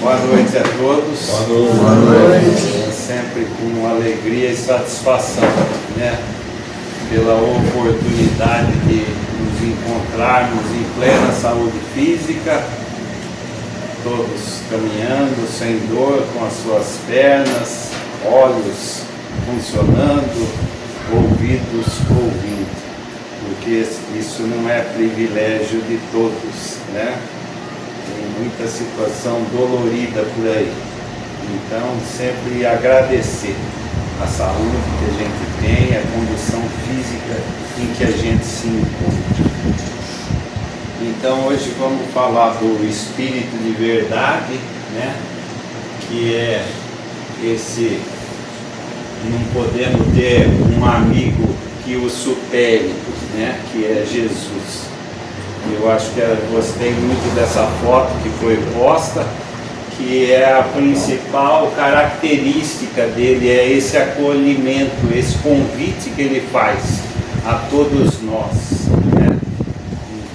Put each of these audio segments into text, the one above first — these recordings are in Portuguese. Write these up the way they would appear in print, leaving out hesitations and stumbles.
Boa noite a todos. Boa noite. Sempre com alegria e satisfação, né? Pela oportunidade de nos encontrarmos em plena saúde física, todos caminhando sem dor, com as suas pernas, olhos funcionando, ouvidos ouvindo, porque isso não é privilégio de todos, né? Tem muita situação dolorida por aí. Então, sempre agradecer a saúde que a gente tem, a condição física em que a gente se encontra. Então, hoje vamos falar do Espírito de Verdade, né? Que é esse, não podemos ter um amigo que o supere, né? Que é Jesus. Eu acho que eu gostei muito dessa foto que foi posta, que é a principal característica dele, é esse acolhimento, esse convite que ele faz a todos nós, né?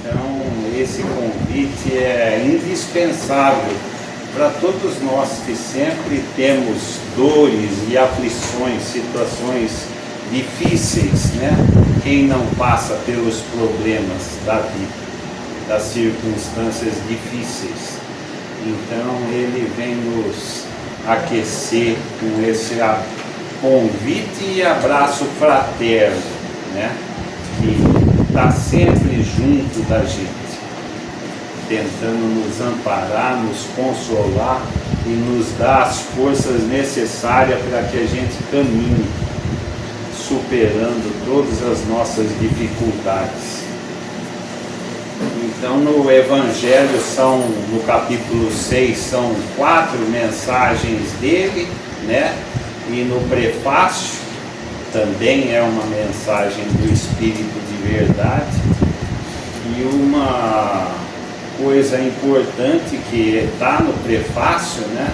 Então, esse convite é indispensável para todos nós que sempre temos dores e aflições, situações difíceis, né? Quem não passa pelos problemas da vida, das circunstâncias difíceis. Então ele vem nos aquecer com esse convite e abraço fraterno, né? Que está sempre junto da gente, tentando nos amparar, nos consolar e nos dar as forças necessárias para que a gente caminhe, superando todas as nossas dificuldades. Então, no Evangelho, no capítulo 6, são 4 mensagens dele, né? E no prefácio também é uma mensagem do Espírito de Verdade. E uma coisa importante que está no prefácio, né?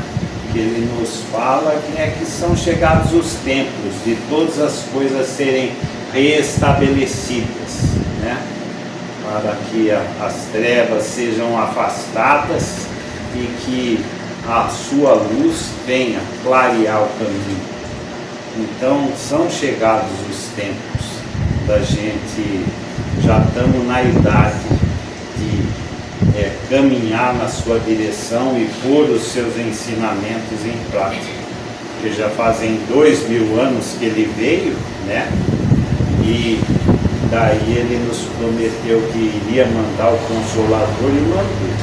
Que ele nos fala que são chegados os tempos de todas as coisas serem restabelecidas, né? Para que as trevas sejam afastadas e que a sua luz venha clarear o caminho. Então, são chegados os tempos da gente, já estamos na idade de caminhar na sua direção e pôr os seus ensinamentos em prática. Porque já fazem 2000 anos que ele veio, né? E daí ele nos prometeu que iria mandar o Consolador e mandou.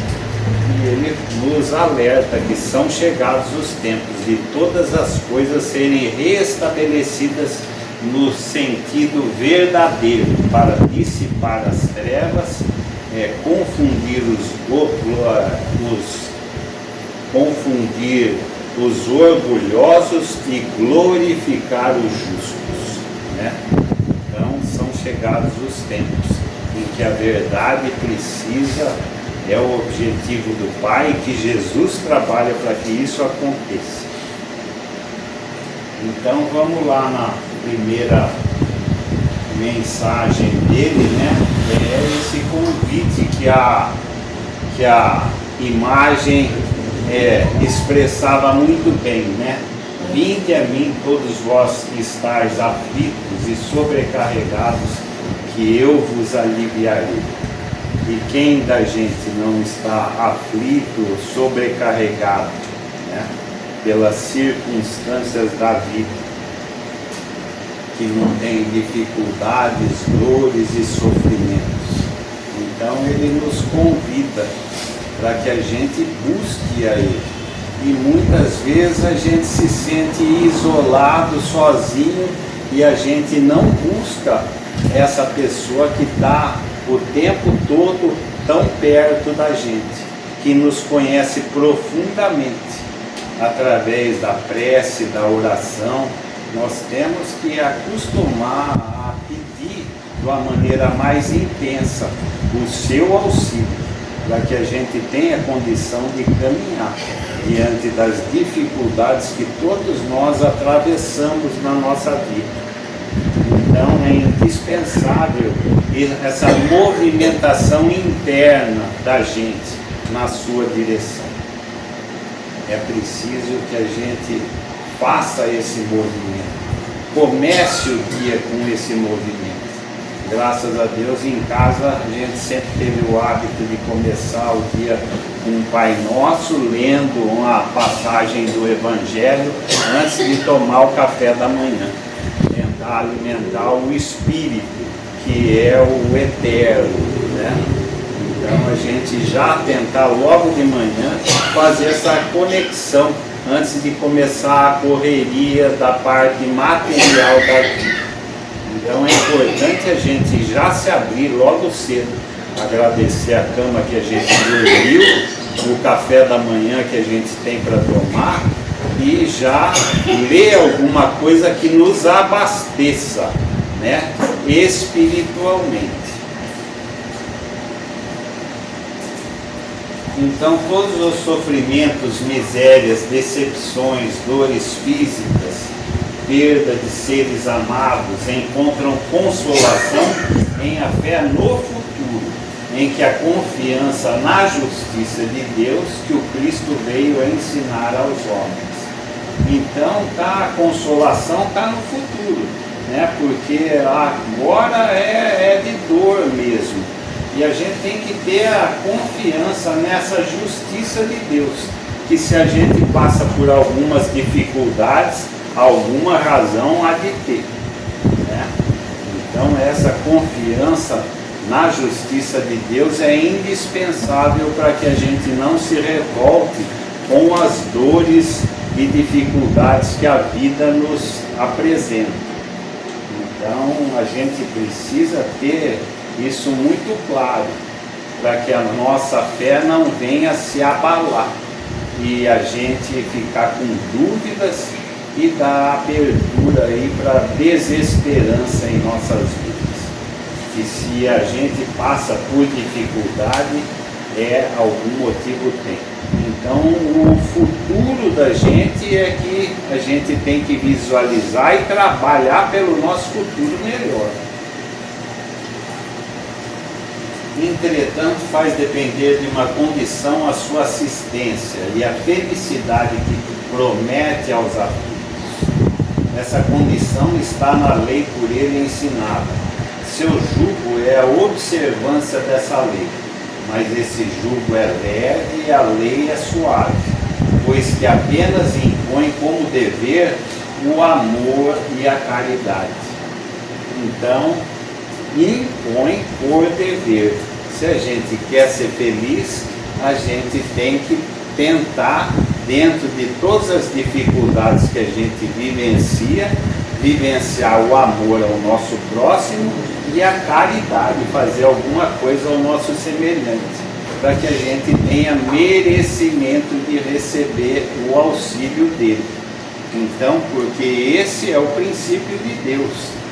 E ele nos alerta que são chegados os tempos de todas as coisas serem restabelecidas no sentido verdadeiro, para dissipar as trevas, confundir os orgulhosos e glorificar os justos, né? Então, são chegados os tempos em que a verdade precisa, é o objetivo do Pai, e que Jesus trabalha para que isso aconteça. Então, vamos lá na primeira mensagem dele, né? É esse convite que a imagem expressava muito bem, né? Vinde a mim todos vós que estáis aflitos e sobrecarregados, que eu vos aliviarei. E quem da gente não está aflito, sobrecarregado, né? Pelas circunstâncias da vida, que não tem dificuldades, dores e sofrimentos. Então ele nos convida para que a gente busque a Ele. E muitas vezes a gente se sente isolado, sozinho, e a gente não busca essa pessoa que está o tempo todo tão perto da gente, que nos conhece profundamente através da prece, da oração. Nós temos que acostumar a pedir de uma maneira mais intensa o seu auxílio, para que a gente tenha condição de caminhar diante das dificuldades que todos nós atravessamos na nossa vida. Então é indispensável essa movimentação interna da gente na sua direção. é preciso que a gente faça esse movimento, comece o dia com esse movimento. Graças a Deus, em casa a gente sempre teve o hábito de começar o dia com um Pai Nosso, lendo uma passagem do Evangelho antes de tomar o café da manhã. Tentar alimentar o Espírito, que é o eterno, né? Então a gente já tentar logo de manhã fazer essa conexão antes de começar a correria da parte material da vida. Então é importante a gente já se abrir logo cedo, agradecer a cama que a gente dormiu, o café da manhã que a gente tem para tomar e já ler alguma coisa que nos abasteça, né, espiritualmente. Então todos os sofrimentos, misérias, decepções, dores físicas, perda de seres amados, encontram consolação em a fé no futuro, em que a confiança na justiça de Deus que o Cristo veio a ensinar aos homens. Então a consolação está no futuro, né? Porque agora é de dor mesmo. E a gente tem que ter a confiança nessa justiça de Deus, que se a gente passa por algumas dificuldades, alguma razão há de ter, né? Então essa confiança na justiça de Deus é indispensável para que a gente não se revolte com as dores e dificuldades que a vida nos apresenta. Então a gente precisa ter isso muito claro, para que a nossa fé não venha a se abalar e a gente ficar com dúvidas e dar abertura aí para desesperança em nossas vidas. E se a gente passa por dificuldade, algum motivo tem. Então o futuro da gente é que a gente tem que visualizar e trabalhar pelo nosso futuro melhor. Entretanto, faz depender de uma condição a sua assistência e a felicidade que promete aos aflitos. Essa condição está na lei por ele ensinada. Seu jugo é a observância dessa lei, mas esse jugo é leve e a lei é suave, pois que apenas impõe como dever o amor e a caridade. Então, impõe por dever. Se a gente quer ser feliz, a gente tem que tentar, dentro de todas as dificuldades que a gente vivenciar o amor ao nosso próximo e a caridade, fazer alguma coisa ao nosso semelhante, para que a gente tenha merecimento de receber o auxílio dele. Então, porque esse é o princípio de Deus.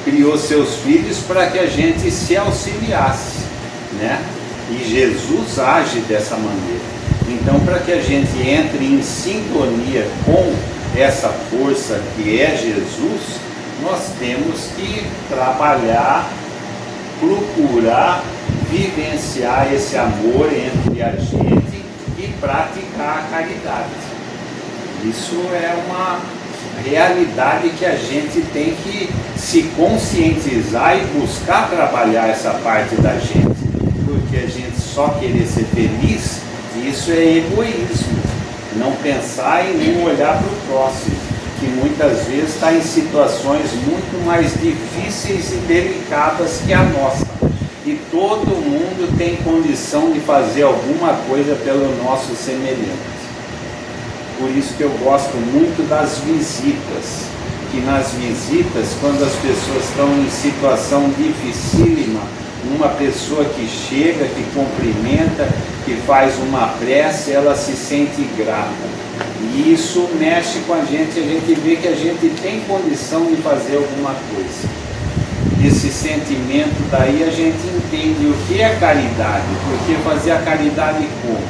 Criou seus filhos para que a gente se auxiliasse, né? E Jesus age dessa maneira. Então, para que a gente entre em sintonia com essa força que é Jesus, nós temos que trabalhar, procurar vivenciar esse amor entre a gente e praticar a caridade. Isso é uma realidade que a gente tem que se conscientizar e buscar trabalhar essa parte da gente, porque a gente só querer ser feliz, isso é egoísmo, não pensar e nem olhar para o próximo, que muitas vezes está em situações muito mais difíceis e delicadas que a nossa, e todo mundo tem condição de fazer alguma coisa pelo nosso semelhante. Por isso que eu gosto muito das visitas, que nas visitas, quando as pessoas estão em situação dificílima, uma pessoa que chega, que cumprimenta, que faz uma prece, ela se sente grata. E isso mexe com a gente vê que a gente tem condição de fazer alguma coisa. Esse sentimento daí a gente entende o que é caridade, porque fazer a caridade como?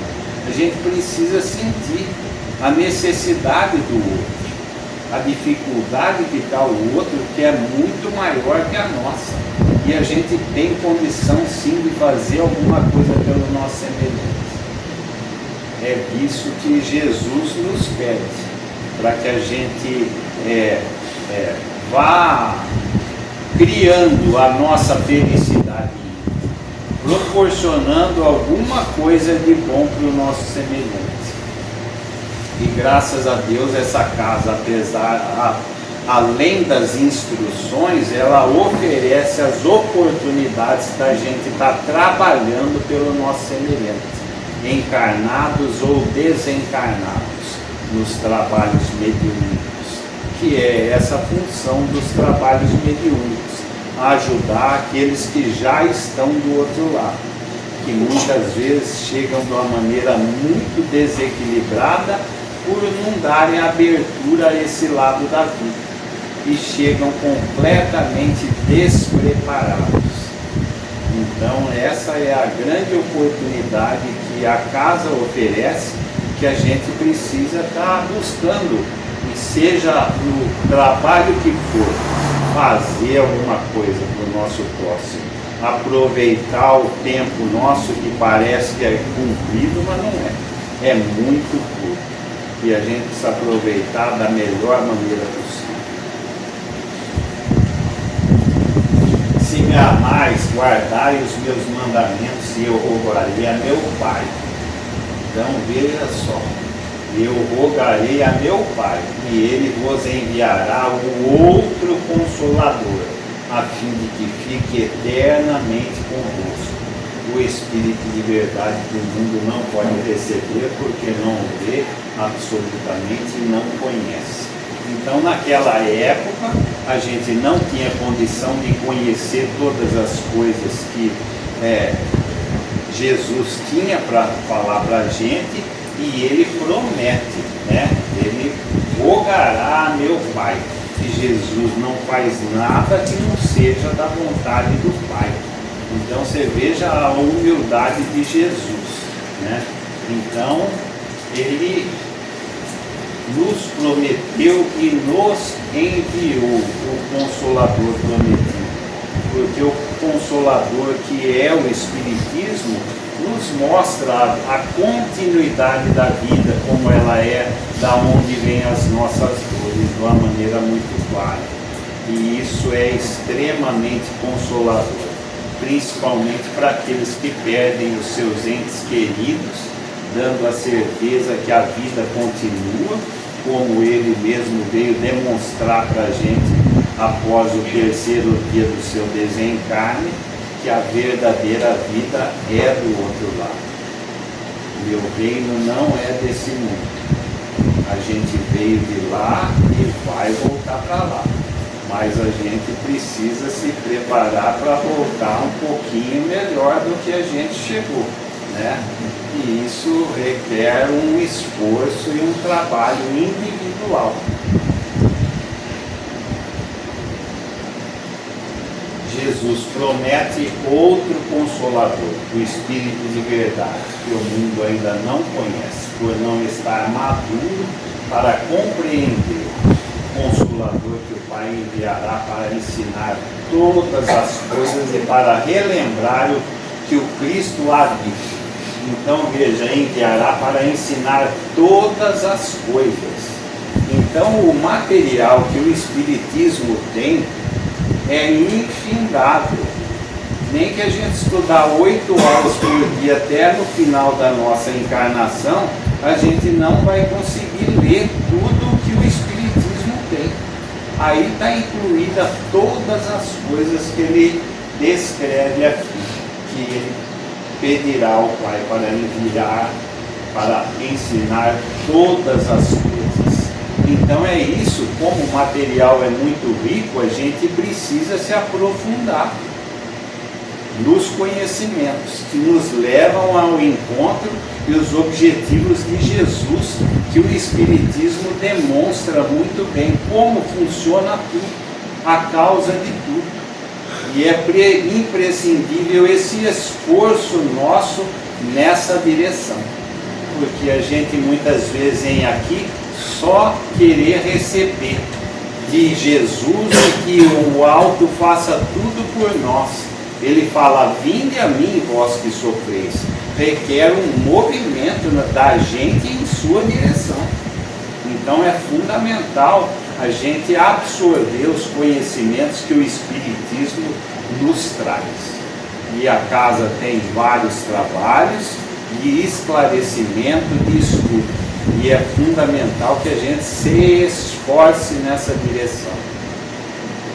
A gente precisa sentir a necessidade do outro, a dificuldade que está o outro, que é muito maior que a nossa, e a gente tem condição sim de fazer alguma coisa pelo nosso semelhante. é disso que Jesus nos pede, para que a gente vá criando a nossa felicidade, proporcionando alguma coisa de bom para o nosso semelhante. E graças a Deus essa casa, além das instruções, ela oferece as oportunidades da gente estar trabalhando pelo nosso semelhante, encarnados ou desencarnados, nos trabalhos mediúnicos, que é essa função dos trabalhos mediúnicos, ajudar aqueles que já estão do outro lado, que muitas vezes chegam de uma maneira muito desequilibrada por não darem abertura a esse lado da vida e chegam completamente despreparados. Então essa é a grande oportunidade que a casa oferece, que a gente precisa estar buscando, e seja no trabalho que for, fazer alguma coisa para o nosso próximo, aproveitar o tempo nosso que parece que é cumprido, mas não é muito curto, e a gente precisa aproveitar da melhor maneira possível. Se me amais, guardai os meus mandamentos, e eu rogarei a meu Pai. Então veja só, eu rogarei a meu Pai, e ele vos enviará o outro Consolador, a fim de que fique eternamente convosco, o Espírito de verdade que o mundo não pode receber, porque não o vê absolutamente e não conhece. Então naquela época a gente não tinha condição de conhecer todas as coisas que Jesus tinha para falar para a gente, e ele promete, né? Ele rogará a meu Pai, e Jesus não faz nada que não seja da vontade do Pai. Então você veja a humildade de Jesus, né? Então ele nos prometeu e nos enviou o Consolador prometido, porque o Consolador, que é o Espiritismo, nos mostra a continuidade da vida, como ela é, da onde vêm as nossas dores, de uma maneira muito clara. E isso é extremamente consolador, principalmente para aqueles que perdem os seus entes queridos, dando a certeza que a vida continua, como ele mesmo veio demonstrar para a gente após o terceiro dia do seu desencarne, que a verdadeira vida é do outro lado. Meu reino não é desse mundo. A gente veio de lá e vai voltar para lá, mas a gente precisa se preparar para voltar um pouquinho melhor do que a gente chegou, né? E isso requer um esforço e um trabalho individual. Jesus promete outro Consolador, o Espírito de verdade, que o mundo ainda não conhece, por não estar maduro para compreender. O Consolador que o Pai enviará para ensinar todas as coisas e para relembrar o que o Cristo há dito. Então veja, enviará para ensinar todas as coisas. Então o material que o Espiritismo tem é infindável. Nem que a gente estudar 8 horas por dia até no final da nossa encarnação, a gente não vai conseguir ler tudo o que o Espiritismo tem. Aí está incluída todas as coisas que ele descreve aqui, que ele pedirá ao Pai para enviar, para ensinar todas as coisas. Então é isso, como o material é muito rico, a gente precisa se aprofundar nos conhecimentos que nos levam ao encontro e os objetivos de Jesus, que o Espiritismo demonstra muito bem como funciona tudo, a causa de tudo. E é imprescindível esse esforço nosso nessa direção, porque a gente muitas vezes vem aqui só querer receber de Jesus e que o alto faça tudo por nós. Ele fala: vinde a mim, vós que sofreis. requer um movimento da gente em sua direção. Então é fundamental a gente absorver os conhecimentos que o Espiritismo nos traz. E a casa tem vários trabalhos de esclarecimento, de estudo. E é fundamental que a gente se esforce nessa direção.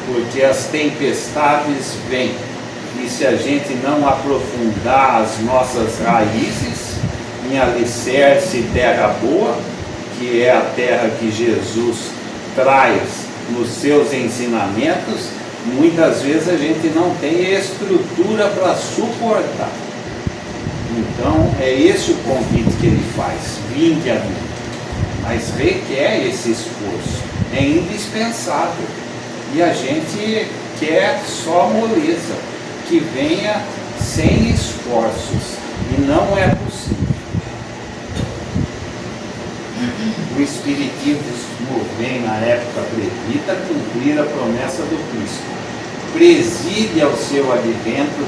Porque as tempestades vêm. E se a gente não aprofundar as nossas raízes em alicerce e terra boa, que é a terra que Jesus traz nos seus ensinamentos, muitas vezes a gente não tem estrutura para suportar. Então é esse o convite que ele faz: vinde a mim. Mas requer esse esforço, é indispensável. E a gente quer só moleza, que venha sem esforços, e não é possível. O Espiritismo vem na época presbítera cumprir a promessa do Cristo. Preside ao seu advento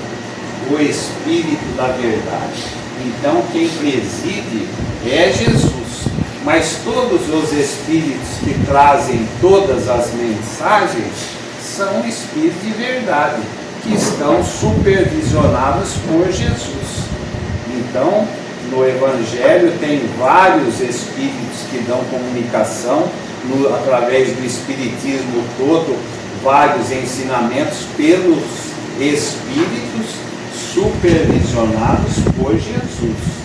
o Espírito da verdade. Então quem preside é Jesus, mas todos os Espíritos que trazem todas as mensagens são Espíritos de verdade, que estão supervisionados por Jesus. Então, no Evangelho tem vários Espíritos que dão comunicação, através do Espiritismo todo, vários ensinamentos pelos Espíritos supervisionados por Jesus.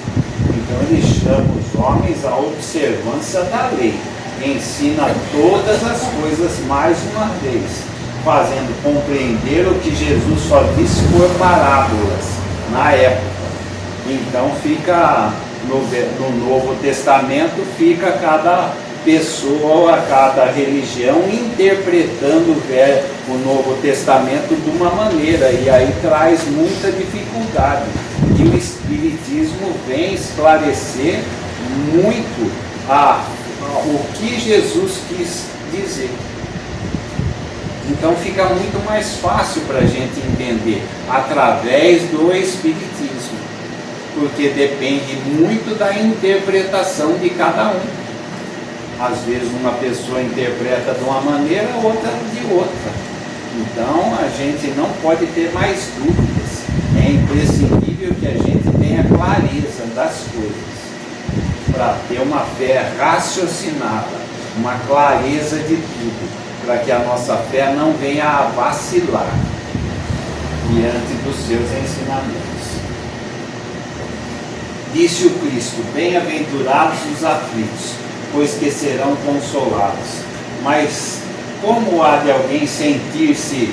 Então ele chama os homens à observância da lei, ensina todas as coisas mais uma vez, fazendo compreender o que Jesus só disse por parábolas na época. Então fica no Novo Testamento, fica cada pessoa, cada religião interpretando o Novo Testamento de uma maneira, e aí traz muita dificuldade. E o Espiritismo vem esclarecer muito o que Jesus quis dizer. Então fica muito mais fácil para a gente entender através do Espiritismo, porque depende muito da interpretação de cada um. Às vezes uma pessoa interpreta de uma maneira, outra de outra. Então a gente não pode ter mais dúvidas. É imprescindível que a gente tenha clareza das coisas, para ter uma fé raciocinada, uma clareza de tudo, para que a nossa fé não venha a vacilar diante dos seus ensinamentos. Disse o Cristo: bem-aventurados os aflitos, pois que serão consolados. Mas como há de alguém sentir-se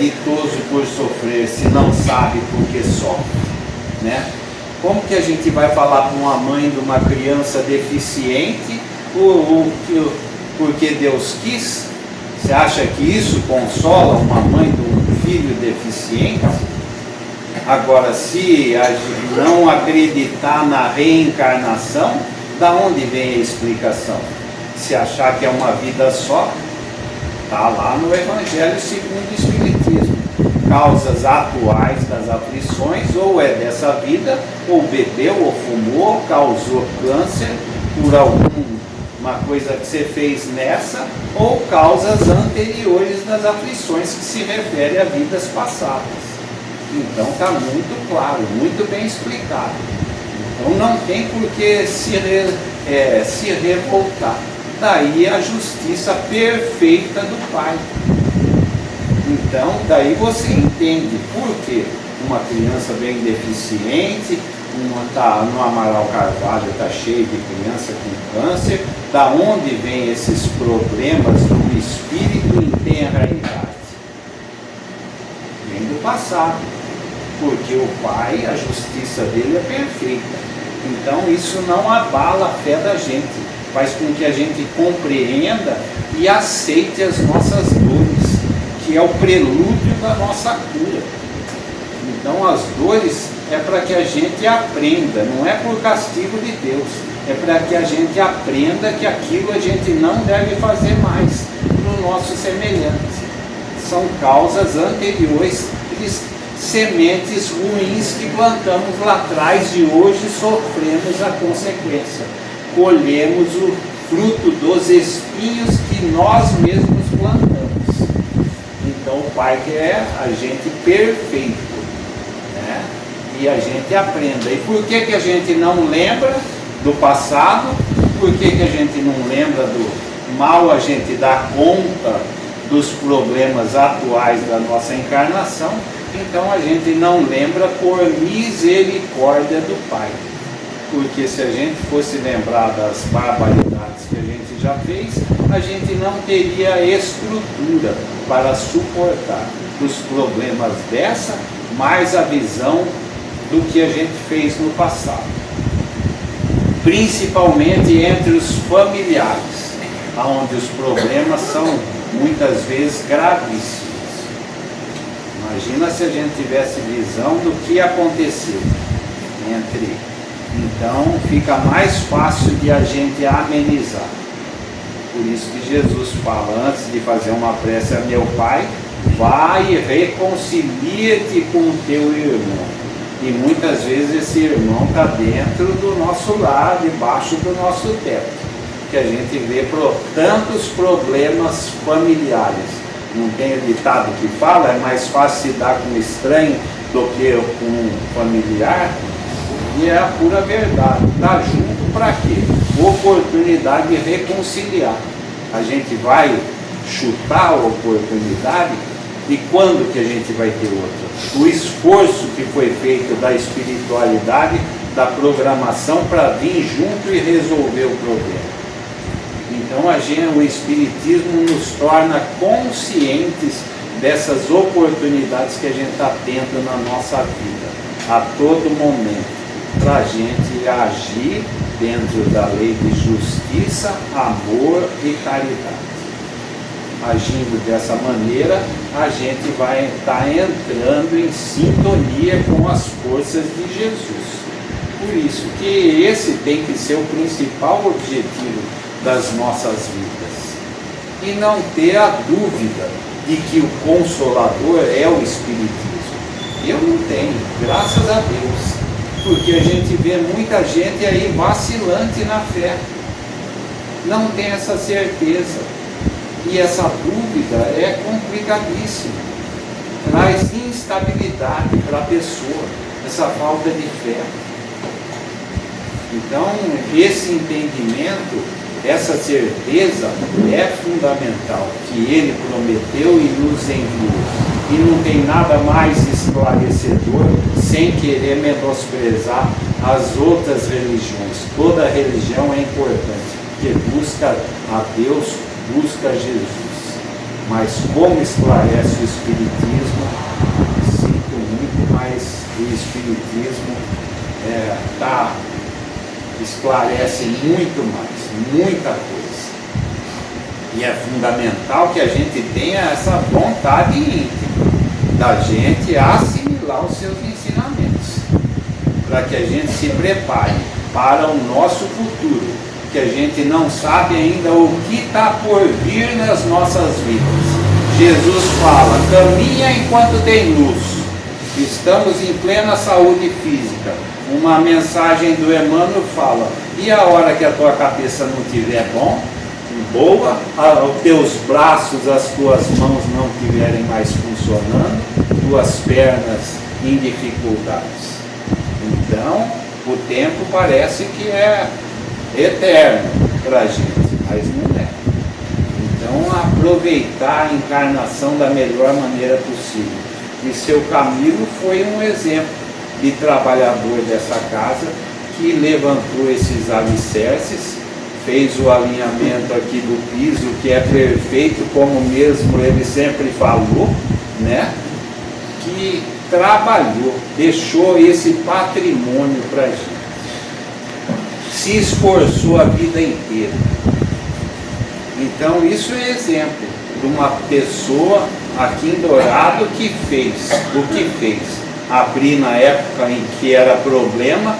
ditoso por sofrer, se não sabe por que sofre, né? Como que a gente vai falar para uma mãe de uma criança deficiente porque Deus quis? Você acha que isso consola uma mãe de um filho deficiente? Agora, se a gente não acreditar na reencarnação, da onde vem a explicação? Se achar que é uma vida só, está lá no Evangelho segundo o Espiritismo. Causas atuais das aflições, ou é dessa vida, ou bebeu, ou fumou, causou câncer por alguma coisa que você fez nessa, ou causas anteriores das aflições, que se refere a vidas passadas. Então está muito claro, muito bem explicado. Então não tem por que se revoltar. Daí a justiça perfeita do Pai. Então daí você entende por que uma criança bem deficiente, no Amaral Carvalho está cheio de criança com câncer. Da onde vem esses problemas do espírito em tenra idade? Vem do passado. Porque o Pai, a justiça dele é perfeita. Então isso não abala a fé da gente, faz com que a gente compreenda e aceite as nossas dores, que é o prelúdio da nossa cura. Então as dores é para que a gente aprenda, não é por castigo de Deus, é para que a gente aprenda que aquilo a gente não deve fazer mais no nosso semelhante. São causas anteriores sementes ruins que plantamos lá atrás e hoje sofremos a consequência. Colhemos o fruto dos espinhos que nós mesmos plantamos. Então o Pai quer a gente perfeito, né? E a gente aprenda. E por que a gente não lembra do passado? Por que a gente não lembra do mal a gente dá conta dos problemas atuais da nossa encarnação? Então a gente não lembra por misericórdia do Pai. Porque se a gente fosse lembrar das barbaridades que a gente já fez, a gente não teria estrutura para suportar os problemas dessa, mais a visão do que a gente fez no passado. Principalmente entre os familiares, onde os problemas são muitas vezes gravíssimos. Imagina se a gente tivesse visão do que aconteceu entre. Então fica mais fácil de a gente amenizar. Por isso que Jesus fala, antes de fazer uma prece a meu Pai, vai e reconcilia-te com o teu irmão. E muitas vezes esse irmão está dentro do nosso lar, debaixo do nosso teto. Que a gente vê tantos problemas familiares. Não tem o ditado que fala, é mais fácil se dar com um estranho do que com um familiar. E é a pura verdade. Está junto para quê? Oportunidade de reconciliar. A gente vai chutar a oportunidade e quando que a gente vai ter outra? O esforço que foi feito da espiritualidade, da programação para vir junto e resolver o problema. Então o Espiritismo nos torna conscientes dessas oportunidades que a gente está tendo na nossa vida, a todo momento, para a gente agir dentro da lei de justiça, amor e caridade. Agindo dessa maneira, a gente vai estar entrando em sintonia com as forças de Jesus. Por isso que esse tem que ser o principal objetivo das nossas vidas. E não ter a dúvida de que o Consolador é o Espiritismo. Eu não tenho, graças a Deus. Porque a gente vê muita gente aí vacilante na fé. Não tem essa certeza. E essa dúvida é complicadíssima. Traz instabilidade para a pessoa, essa falta de fé. Então, esse entendimento, essa certeza é fundamental, que Ele prometeu e nos enviou. E não tem nada mais esclarecedor, sem querer menosprezar as outras religiões. Toda religião é importante, porque busca a Deus, busca Jesus. Mas como esclarece o Espiritismo, sinto muito, mas o Espiritismo esclarece muito mais, muita coisa. E é fundamental que a gente tenha essa vontade íntima da gente assimilar os seus ensinamentos, para que a gente se prepare para o nosso futuro, que a gente não sabe ainda o que está por vir nas nossas vidas. Jesus fala, caminha enquanto tem luz. Estamos em plena saúde física. Uma mensagem do Emmanuel fala, e a hora que a tua cabeça não estiver boa, os teus braços, as tuas mãos não estiverem mais funcionando, tuas pernas em dificuldades. Então, o tempo parece que é eterno para a gente, mas não é. Então, aproveitar a encarnação da melhor maneira possível. E seu Camilo foi um exemplo de trabalhador dessa casa que levantou esses alicerces, fez o alinhamento aqui do piso, que é perfeito, como mesmo ele sempre falou, né? Que trabalhou, deixou esse patrimônio para a gente. Se esforçou a vida inteira. Então isso é exemplo de uma pessoa aqui em Dourado que fez o que fez. Abrir na época em que era problema,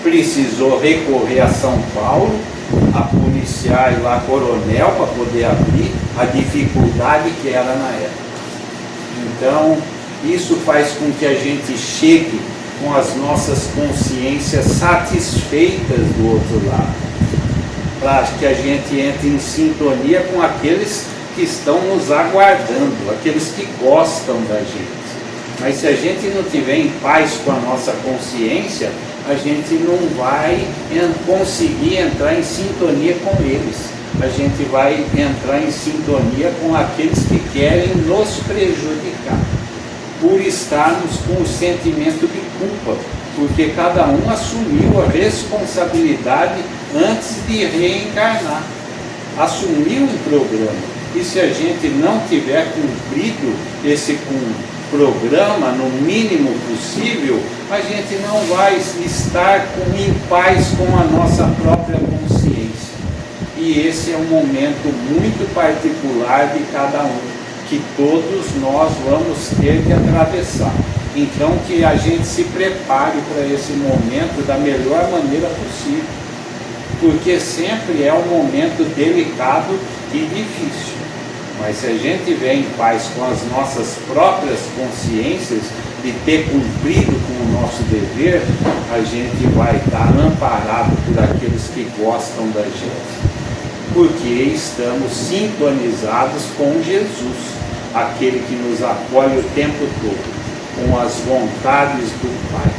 precisou recorrer a São Paulo, a policiais lá, coronel, para poder abrir, a dificuldade que era na época. Então, Isso faz com que a gente chegue com as nossas consciências satisfeitas do outro lado, para que a gente entre em sintonia com aqueles que estão nos aguardando, aqueles que gostam da gente. Mas se a gente não tiver em paz com a nossa consciência, a gente não vai conseguir entrar em sintonia com eles. A gente vai entrar em sintonia com aqueles que querem nos prejudicar, por estarmos com o sentimento de culpa, porque cada um assumiu a responsabilidade antes de reencarnar, assumiu um programa. E se a gente não tiver cumprido esse programa no mínimo possível, a gente não vai estar em paz com a nossa própria consciência. E esse é um momento muito particular de cada um, que todos nós vamos ter que atravessar. Então que a gente se prepare para esse momento da melhor maneira possível, porque sempre é um momento delicado e difícil. Mas se a gente estiver em paz com as nossas próprias consciências de ter cumprido com o nosso dever, a gente vai estar amparado por aqueles que gostam da gente, porque estamos sintonizados com Jesus, aquele que nos acolhe o tempo todo, com as vontades do Pai.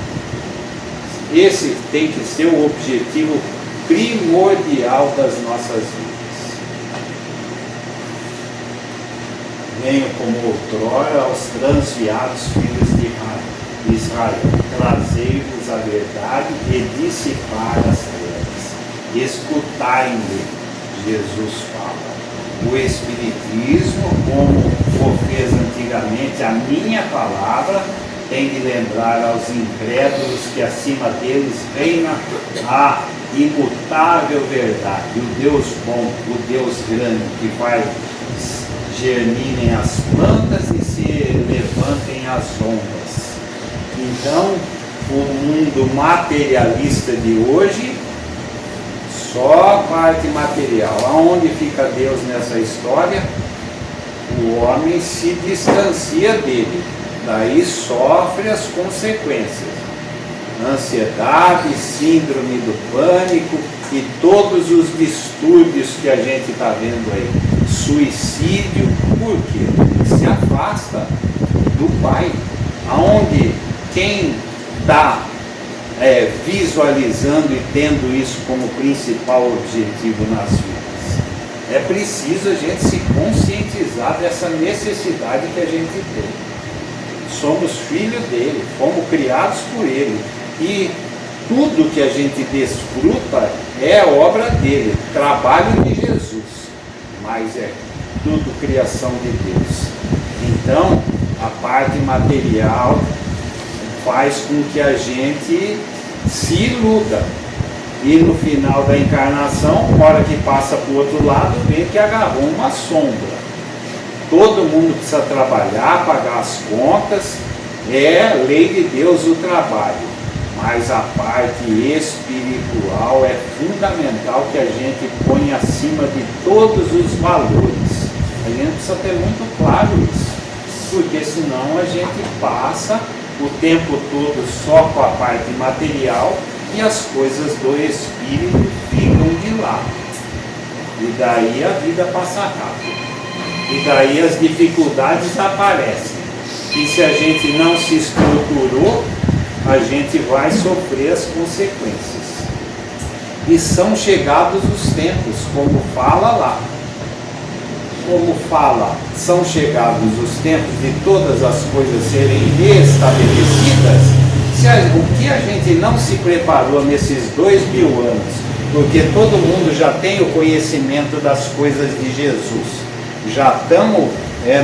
Esse tem que ser o objetivo primordial das nossas vidas. Venho como outrora aos transviados filhos de Israel, trazei-vos a verdade e dissipar as trevas. Escutai-me, Jesus fala. O Espiritismo, como o fez antigamente a minha palavra, tem de lembrar aos incrédulos que acima deles reina a imutável verdade, o Deus bom, o Deus grande, que faz germinem as plantas e se levantem as ondas. Então, o mundo materialista de hoje, só a parte material. Aonde fica Deus nessa história? O homem se distancia dele, daí sofre as consequências. Ansiedade, síndrome do pânico e todos os distúrbios que a gente está vendo aí. Suicídio, por quê? Se afasta do Pai, aonde quem está visualizando e tendo isso como principal objetivo nas vidas. É preciso a gente se conscientizar dessa necessidade que a gente tem. Somos filhos dele, fomos criados por ele, e tudo que a gente desfruta é obra dele, trabalho de Jesus, mas é tudo criação de Deus. Então, a parte material faz com que a gente se iluda, e no final da encarnação, na hora que passa para o outro lado, vê que agarrou uma sombra. Todo mundo precisa trabalhar, pagar as contas, é lei de Deus o trabalho, mas a parte espiritual é fundamental que a gente ponha acima de todos os valores. A gente precisa ter muito claro isso, porque senão a gente passa o tempo todo só com a parte material e as coisas do espírito ficam de lado. E daí a vida passa rápido. E daí as dificuldades aparecem. E se a gente não se estruturou, a gente vai sofrer as consequências. E são chegados os tempos, como fala lá. Como fala, são chegados os tempos de todas as coisas serem restabelecidas. O que a gente não se preparou nesses 2000 anos, porque todo mundo já tem o conhecimento das coisas de Jesus, já estamos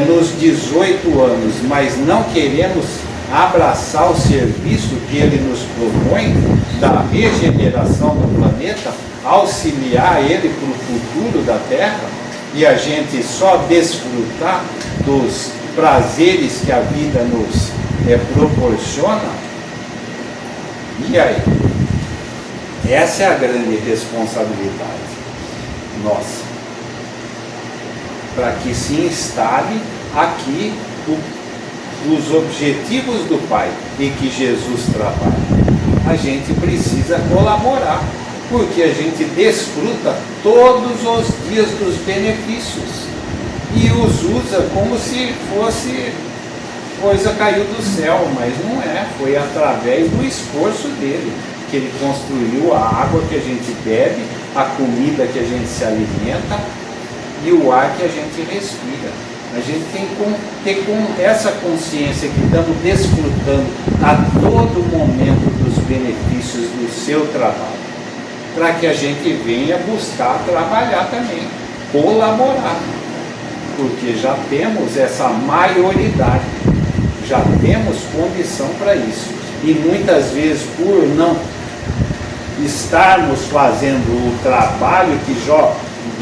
nos 18 anos, mas não queremos abraçar o serviço que ele nos propõe da regeneração do planeta, auxiliar ele para o futuro da Terra, e a gente só desfrutar dos prazeres que a vida nos proporciona. E aí? Essa é a grande responsabilidade nossa, para que se instale aqui os objetivos do Pai e que Jesus trabalha. A gente precisa colaborar, porque a gente desfruta todos os dias dos benefícios e os usa como se fosse coisa caiu do céu, mas não é, foi através do esforço dele que ele construiu a água que a gente bebe, a comida que a gente se alimenta e o ar que a gente respira. A gente tem que ter com essa consciência que estamos desfrutando a todo momento dos benefícios do seu trabalho, para que a gente venha buscar trabalhar também, colaborar, porque já temos essa maioridade, já temos condição para isso. E muitas vezes, por não estarmos fazendo o trabalho que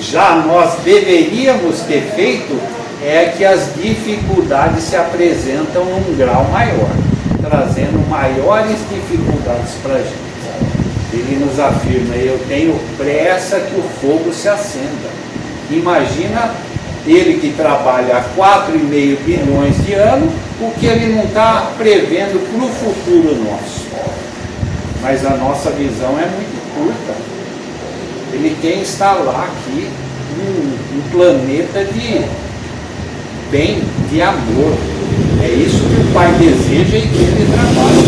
já nós deveríamos ter feito, é que as dificuldades se apresentam num grau maior, trazendo maiores dificuldades para a gente. Ele nos afirma: eu tenho pressa que o fogo se acenda. Imagina ele que trabalha há 4,5 bilhões de anos, o que ele não está prevendo para o futuro nosso. Mas a nossa visão é muito curta. Ele quer instalar aqui um planeta de bem, de amor. É isso que o Pai deseja e que ele trabalha.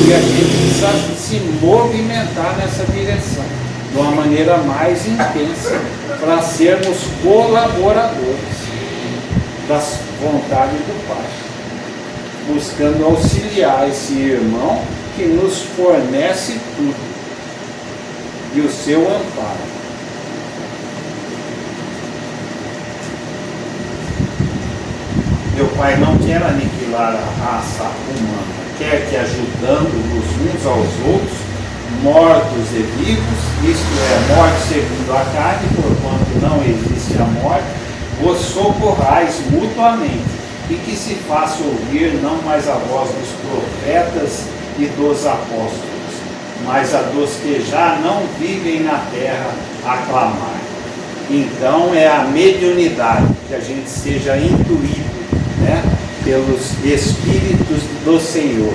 E a gente precisa se movimentar nessa direção, de uma maneira mais intensa, para sermos colaboradores das vontades do Pai, buscando auxiliar esse irmão que nos fornece tudo e o seu amparo. Meu Pai não quer aniquilar a raça humana, quer que, ajudando-nos uns aos outros, mortos e vivos, isto é, morte segundo a carne, porquanto não existe a morte, vos socorrais mutuamente, e que se faça ouvir não mais a voz dos profetas e dos apóstolos, mas a dos que já não vivem na terra aclamar. Então é a mediunidade, que a gente seja intuído, né, pelos Espíritos do Senhor,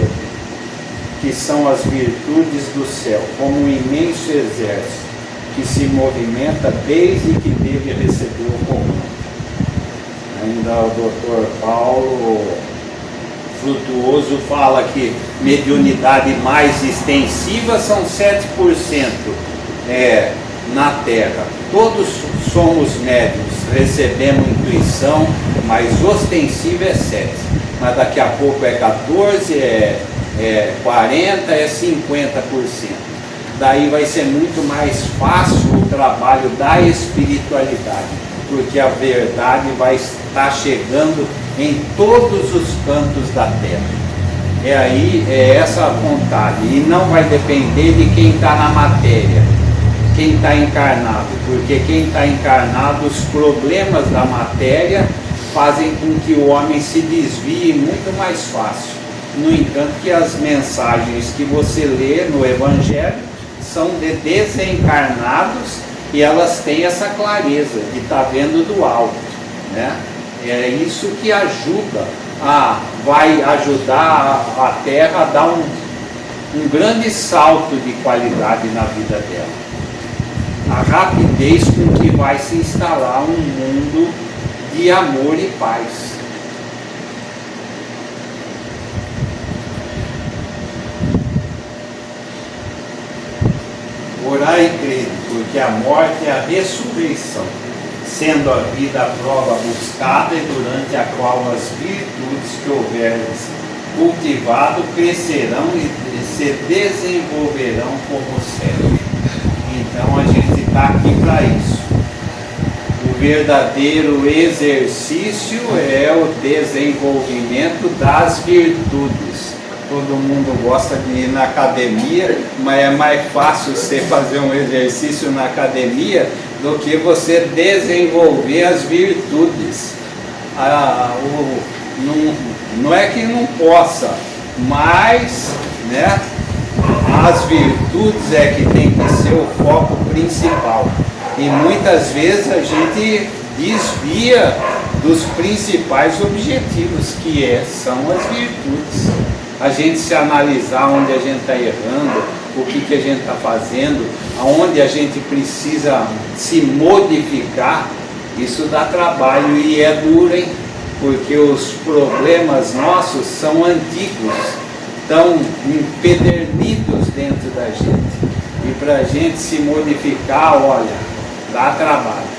que são as virtudes do céu, como um imenso exército que se movimenta desde que teve receber o comando. Ainda o Dr. Paulo Frutuoso fala que mediunidade mais extensiva são 7% na Terra. Todos somos médiuns, recebemos intuição, mas ostensiva é 7%. Mas daqui a pouco é 14%, 40%, 50%. Daí vai ser muito mais fácil o trabalho da espiritualidade, porque a verdade vai estar chegando em todos os cantos da terra. É essa a vontade, e não vai depender de quem está na matéria, quem está encarnado, porque quem está encarnado, os problemas da matéria fazem com que o homem se desvie muito mais fácil. No entanto, que as mensagens que você lê no Evangelho são de desencarnados e elas têm essa clareza de estar vendo do alto, né? É isso que vai ajudar a Terra a dar um grande salto de qualidade na vida dela. A rapidez com que vai se instalar um mundo de amor e paz. Orai e crede, porque a morte é a ressurreição, sendo a vida a prova buscada e durante a qual as virtudes que houveres cultivado crescerão e se desenvolverão como céu. Então a gente está aqui para isso. O verdadeiro exercício é o desenvolvimento das virtudes. Todo mundo gosta de ir na academia, mas é mais fácil você fazer um exercício na academia do que você desenvolver as virtudes. Não é que não possa, mas, né, as virtudes é que tem que ser o foco principal. E muitas vezes a gente desvia dos principais objetivos, são as virtudes. A gente se analisar onde a gente está errando, o que a gente está fazendo, aonde a gente precisa se modificar, isso dá trabalho e é duro, hein? Porque os problemas nossos são antigos, estão empedernidos dentro da gente. E para a gente se modificar, olha, dá trabalho.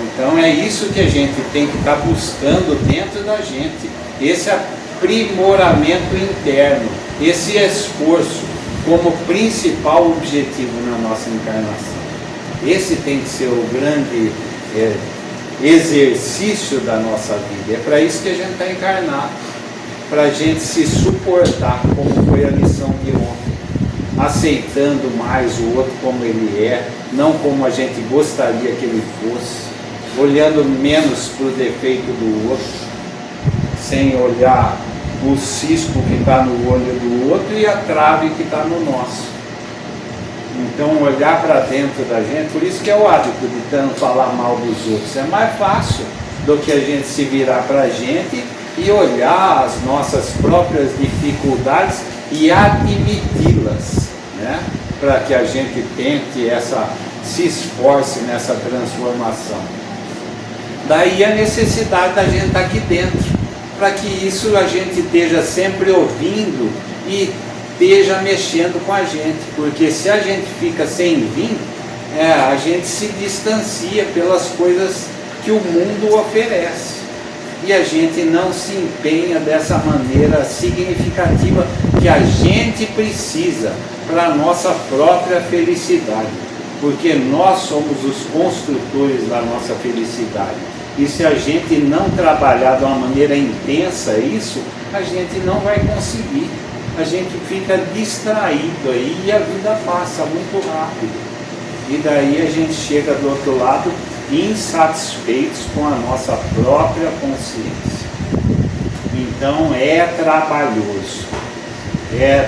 Então é isso que a gente tem que estar buscando dentro da gente, esse aprimoramento interno, esse esforço como principal objetivo na nossa encarnação. Esse tem que ser o grande exercício da nossa vida. É para isso que a gente está encarnado, para a gente se suportar, como foi a lição de ontem, aceitando mais o outro como ele é, não como a gente gostaria que ele fosse, olhando menos para o defeito do outro, sem olhar o cisco que está no olho do outro e a trave que está no nosso. Então olhar para dentro da gente, por isso que é o hábito de tanto falar mal dos outros, é mais fácil do que a gente se virar para a gente e olhar as nossas próprias dificuldades e admiti-las, né? Para que a gente tente se esforce nessa transformação. Daí a necessidade da gente estar aqui dentro, para que isso a gente esteja sempre ouvindo e esteja mexendo com a gente, porque se a gente fica sem vir, a gente se distancia pelas coisas que o mundo oferece e a gente não se empenha dessa maneira significativa que a gente precisa para a nossa própria felicidade, porque nós somos os construtores da nossa felicidade. E se a gente não trabalhar de uma maneira intensa isso, a gente não vai conseguir. A gente fica distraído aí e a vida passa muito rápido. E daí a gente chega do outro lado insatisfeitos com a nossa própria consciência. Então é trabalhoso,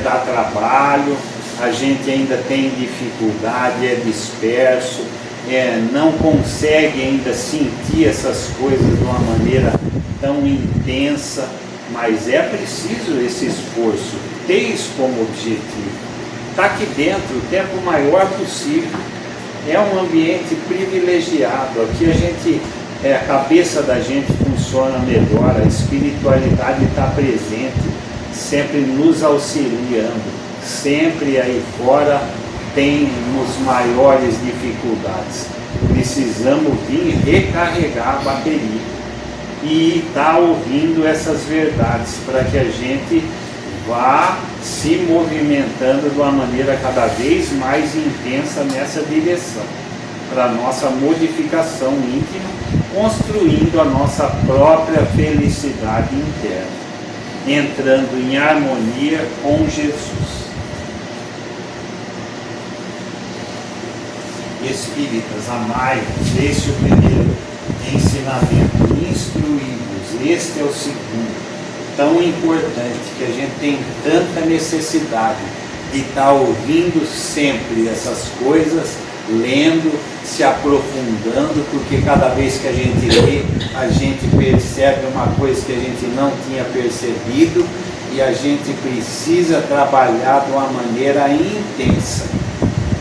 dá trabalho, a gente ainda tem dificuldade, é disperso, não consegue ainda sentir essas coisas de uma maneira tão intensa, mas é preciso esse esforço, ter isso como objetivo. Está aqui dentro o tempo maior possível, é um ambiente privilegiado, aqui a cabeça da gente funciona melhor, a espiritualidade está presente, sempre nos auxiliando, sempre aí fora temos maiores dificuldades, precisamos vir recarregar a bateria e estar ouvindo essas verdades para que a gente vá se movimentando de uma maneira cada vez mais intensa nessa direção, para a nossa modificação íntima, construindo a nossa própria felicidade interna, entrando em harmonia com Jesus. Espíritas, amai-vos, este é o primeiro ensinamento, instruí-vos, este é o segundo. Tão importante, que a gente tem tanta necessidade de estar ouvindo sempre essas coisas, lendo, se aprofundando, porque cada vez que a gente lê, a gente percebe uma coisa que a gente não tinha percebido e a gente precisa trabalhar de uma maneira intensa.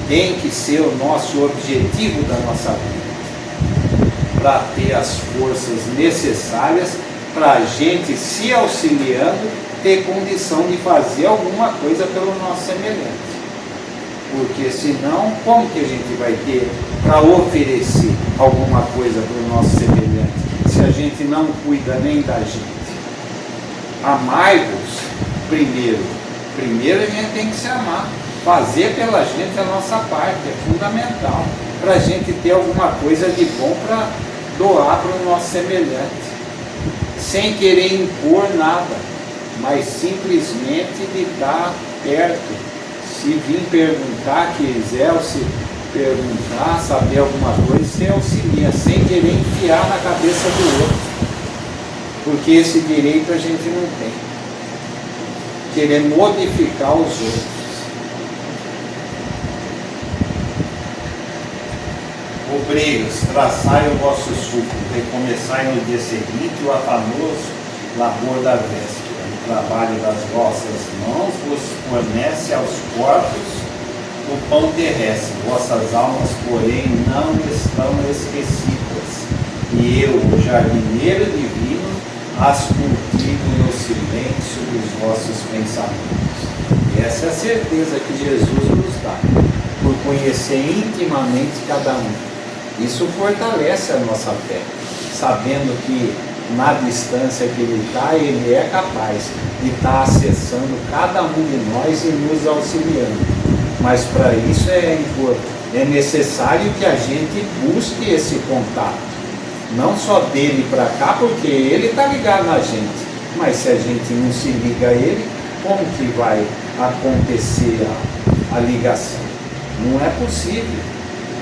Tem que ser o nosso objetivo da nossa vida, para ter as forças necessárias para a gente, se auxiliando, ter condição de fazer alguma coisa pelo nosso semelhante. Porque senão, como que a gente vai ter para oferecer alguma coisa para o nosso semelhante, se a gente não cuida nem da gente? Amai-vos primeiro. Primeiro a gente tem que se amar. Fazer pela gente a nossa parte, é fundamental, para a gente ter alguma coisa de bom para doar para o nosso semelhante. Sem querer impor nada, mas simplesmente de estar perto. Se vir perguntar, quiser se perguntar, saber alguma coisa, você auxilia, sem querer enfiar na cabeça do outro. Porque esse direito a gente não tem. Querer modificar os outros. Obreiros, traçai o vosso suco, recomeçai no dia seguinte o afanoso labor da véspera. O trabalho das vossas mãos vos fornece aos corpos o pão terrestre. Vossas almas, porém, não estão esquecidas. E eu, o jardineiro divino, as cultivo no silêncio dos vossos pensamentos. E essa é a certeza que Jesus nos dá, por conhecer intimamente cada um. Isso fortalece a nossa fé, sabendo que na distância que Ele está, Ele é capaz de estar acessando cada um de nós e nos auxiliando. Mas para isso é necessário que a gente busque esse contato, não só dele para cá, porque Ele está ligado na gente, mas se a gente não se liga a Ele, como que vai acontecer a ligação? Não é possível.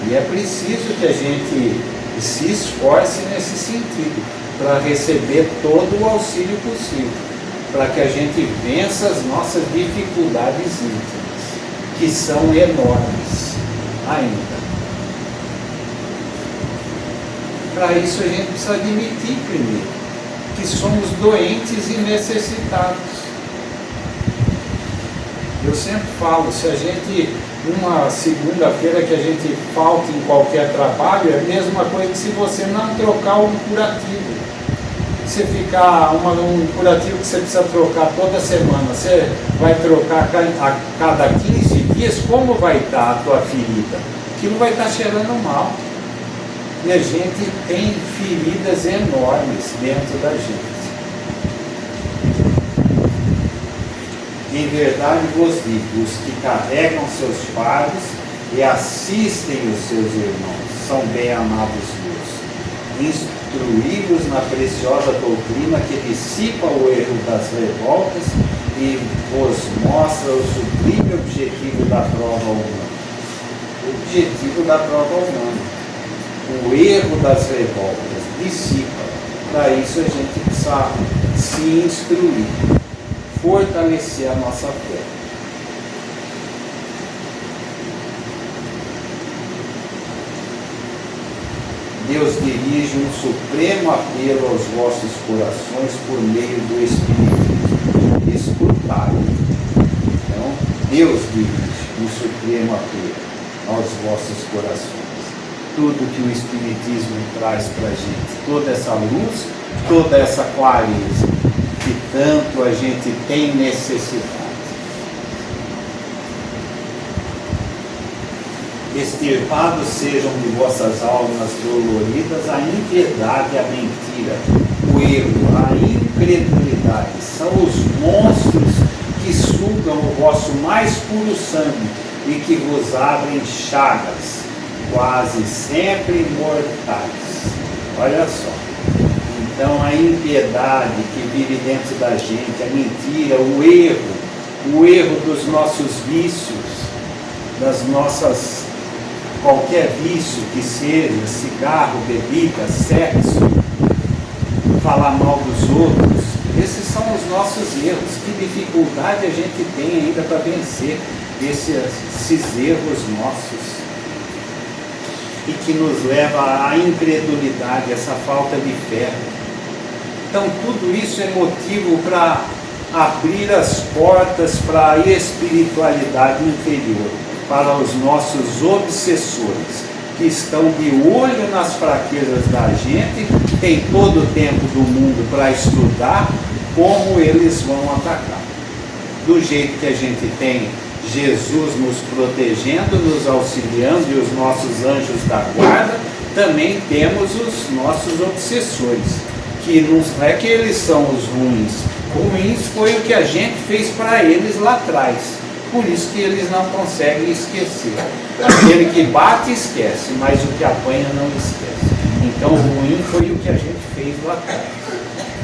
E é preciso que a gente se esforce nesse sentido, para receber todo o auxílio possível, para que a gente vença as nossas dificuldades íntimas, que são enormes ainda. Para isso a gente precisa admitir primeiro que somos doentes e necessitados. Eu sempre falo, se a gente, uma segunda-feira que a gente falta em qualquer trabalho, é a mesma coisa que se você não trocar um curativo. Se ficar um curativo que você precisa trocar toda semana, você vai trocar a cada 15 dias, como vai estar a tua ferida? Aquilo vai estar cheirando mal. E a gente tem feridas enormes dentro da gente. Em verdade vos digo, os que carregam seus fardos e assistem os seus irmãos, são bem amados Deus. Instruí-los na preciosa doutrina que dissipa o erro das revoltas e vos mostra o sublime objetivo da prova humana. O objetivo da prova humana. O erro das revoltas dissipa. Para isso a gente precisa se instruir, fortalecer a nossa fé. Deus dirige um supremo apelo aos vossos corações por meio do Espiritismo. Escutai. Então, Deus dirige um supremo apelo aos vossos corações. Tudo que o Espiritismo traz para a gente, toda essa luz, toda essa clareza, que tanto a gente tem necessidade. Extirpados sejam de vossas almas doloridas a impiedade, a mentira, o erro, a incredulidade. São os monstros que sugam o vosso mais puro sangue e que vos abrem chagas, quase sempre mortais. Olha só. Então a impiedade que vive dentro da gente, a mentira, o erro dos nossos vícios, das nossas, qualquer vício que seja, cigarro, bebida, sexo, falar mal dos outros, esses são os nossos erros. Que dificuldade a gente tem ainda para vencer esses erros nossos, e que nos leva à incredulidade, essa falta de fé. Então tudo isso é motivo para abrir as portas para a espiritualidade inferior, para os nossos obsessores, que estão de olho nas fraquezas da gente, tem todo o tempo do mundo para estudar como eles vão atacar. Do jeito que a gente tem Jesus nos protegendo, nos auxiliando e os nossos anjos da guarda, também temos os nossos obsessores, que não é que eles são os ruins. Ruins foi o que a gente fez para eles lá atrás, por isso que eles não conseguem esquecer. Aquele que bate esquece, mas o que apanha não esquece. Então o ruim foi o que a gente fez lá atrás.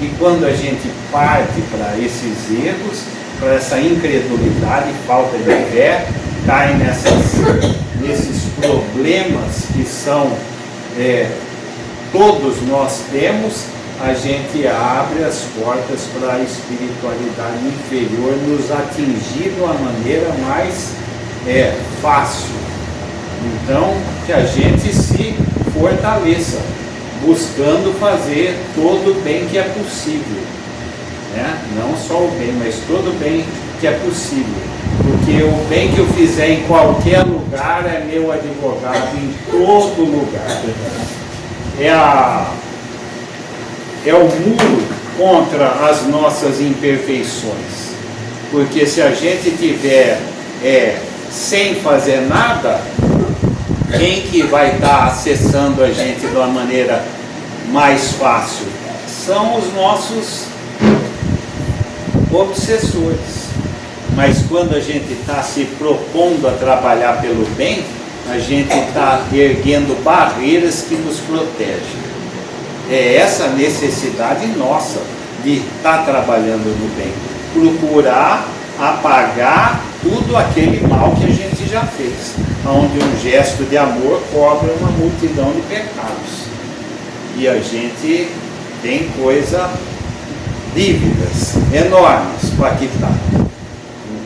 E quando a gente parte para esses erros, para essa incredulidade, falta de fé, cai nesses problemas que são, todos nós temos, a gente abre as portas para a espiritualidade inferior nos atingir de uma maneira mais fácil. Então, que a gente se fortaleça, buscando fazer todo o bem que é possível, né? Não só o bem, mas todo o bem que é possível, porque o bem que eu fizer em qualquer lugar é meu advogado em todo lugar. É o muro contra as nossas imperfeições, porque se a gente tiver sem fazer nada, quem que vai estar acessando a gente de uma maneira mais fácil? São os nossos obsessores. Mas quando a gente está se propondo a trabalhar pelo bem, a gente está erguendo barreiras que nos protegem. É essa necessidade nossa de estar trabalhando no bem, procurar apagar tudo aquele mal que a gente já fez, onde um gesto de amor cobre uma multidão de pecados. E a gente tem dívidas enormes para quitar.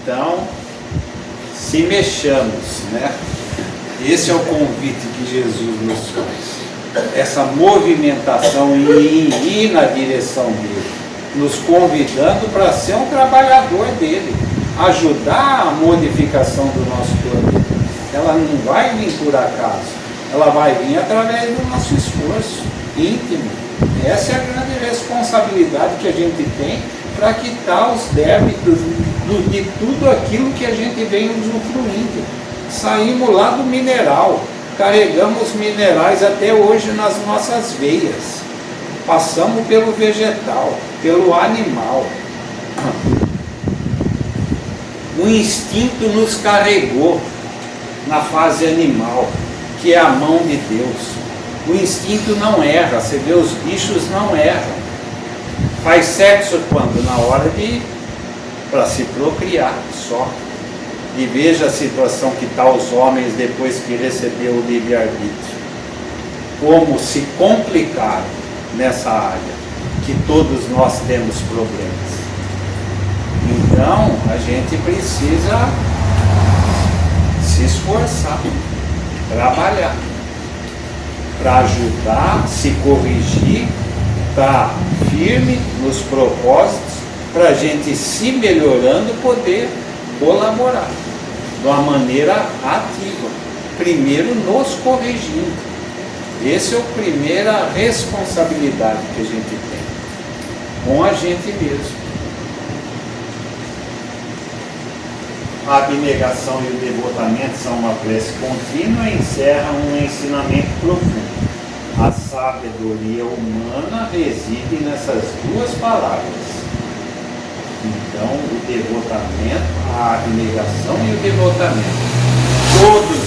Então, se mexamos, né? Esse é o convite que Jesus nos faz. Essa movimentação em ir na direção dele, nos convidando para ser um trabalhador dele, ajudar a modificação do nosso planeta. Ela não vai vir por acaso, ela vai vir através do nosso esforço íntimo. Essa é a grande responsabilidade que a gente tem para quitar os débitos de tudo aquilo que a gente vem usufruindo. Saímos lá do mineral, carregamos minerais até hoje nas nossas veias, passamos pelo vegetal, pelo animal. O instinto nos carregou na fase animal, que é a mão de Deus. O instinto não erra, você vê, os bichos não erram. Faz sexo quando? Na hora para se procriar só. E veja a situação que está os homens depois que recebeu o livre-arbítrio. Como se complicaram nessa área, que todos nós temos problemas. Então, a gente precisa se esforçar, trabalhar, para ajudar, se corrigir, estar firme nos propósitos, para a gente se melhorando, poder colaborar de uma maneira ativa, primeiro nos corrigindo. Essa é a primeira responsabilidade que a gente tem com a gente mesmo. A abnegação e o devotamento são uma prece contínua e encerram um ensinamento profundo. A sabedoria humana reside nessas duas palavras. Então, o devotamento, a abnegação e o devotamento. Todos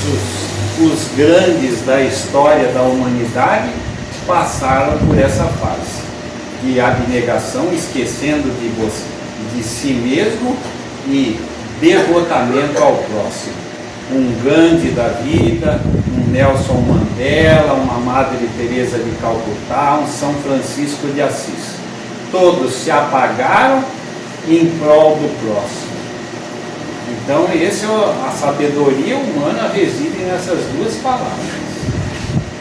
os grandes da história da humanidade passaram por essa fase de abnegação, esquecendo de si mesmo e devotamento ao próximo. Um Gandhi da vida, um Nelson Mandela, uma Madre Teresa de Calcutá, um São Francisco de Assis. Todos se apagaram em prol do próximo. Então, a sabedoria humana reside nessas duas palavras.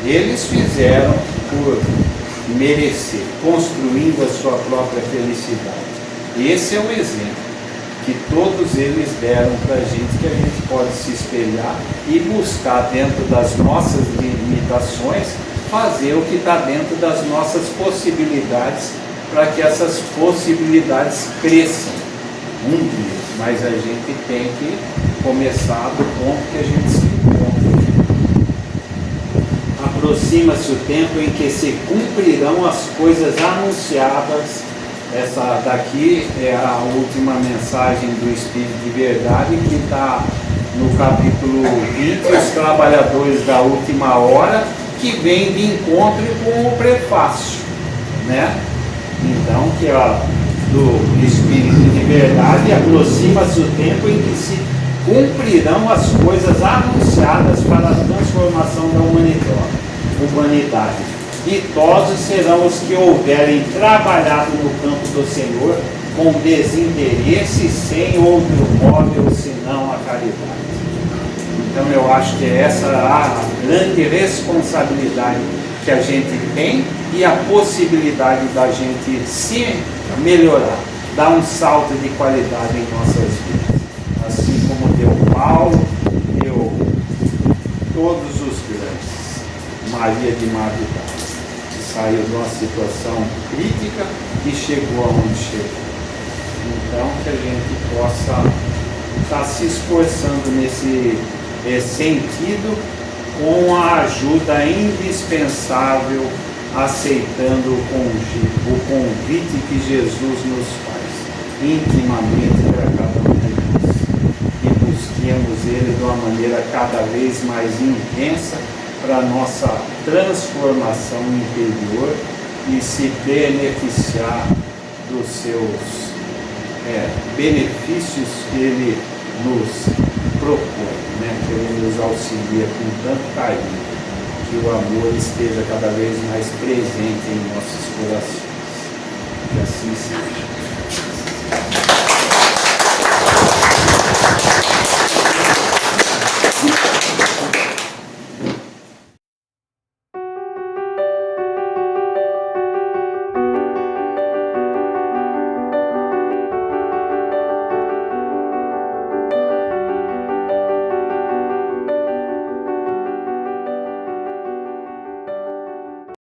Eles fizeram por merecer, construindo a sua própria felicidade. Esse é o exemplo que todos eles deram para a gente, que a gente pode se espelhar e buscar dentro das nossas limitações, fazer o que está dentro das nossas possibilidades, para que essas possibilidades cresçam um dia. Mas a gente tem que começar do ponto que a gente se encontra. Aproxima-se o tempo em que se cumprirão as coisas anunciadas. Essa daqui é a última mensagem do Espírito de Verdade, que está no capítulo 20, os trabalhadores da última hora, que vem de encontro com o prefácio, né? Então, que é do Espírito de Verdade, aproxima-se o tempo em que se cumprirão as coisas anunciadas para a transformação da humanidade. Ditosos serão os que houverem trabalhado no campo do Senhor com desinteresse, sem outro móvel senão a caridade. Então eu acho que essa é a grande responsabilidade que a gente tem e a possibilidade da gente se melhorar, dar um salto de qualidade em nossas vidas. Assim como deu Paulo, deu todos os grandes, Maria de Magdala, que saiu de uma situação crítica e chegou aonde chegou. Então que a gente possa estar se esforçando nesse sentido, com a ajuda indispensável, aceitando o convite que Jesus nos faz intimamente para cada um de nós, e busquemos Ele de uma maneira cada vez mais intensa para a nossa transformação interior e se beneficiar dos seus benefícios que Ele nos propõe, que Ele nos auxilia com tanto carinho, que o amor esteja cada vez mais presente em nossos corações. Que assim seja.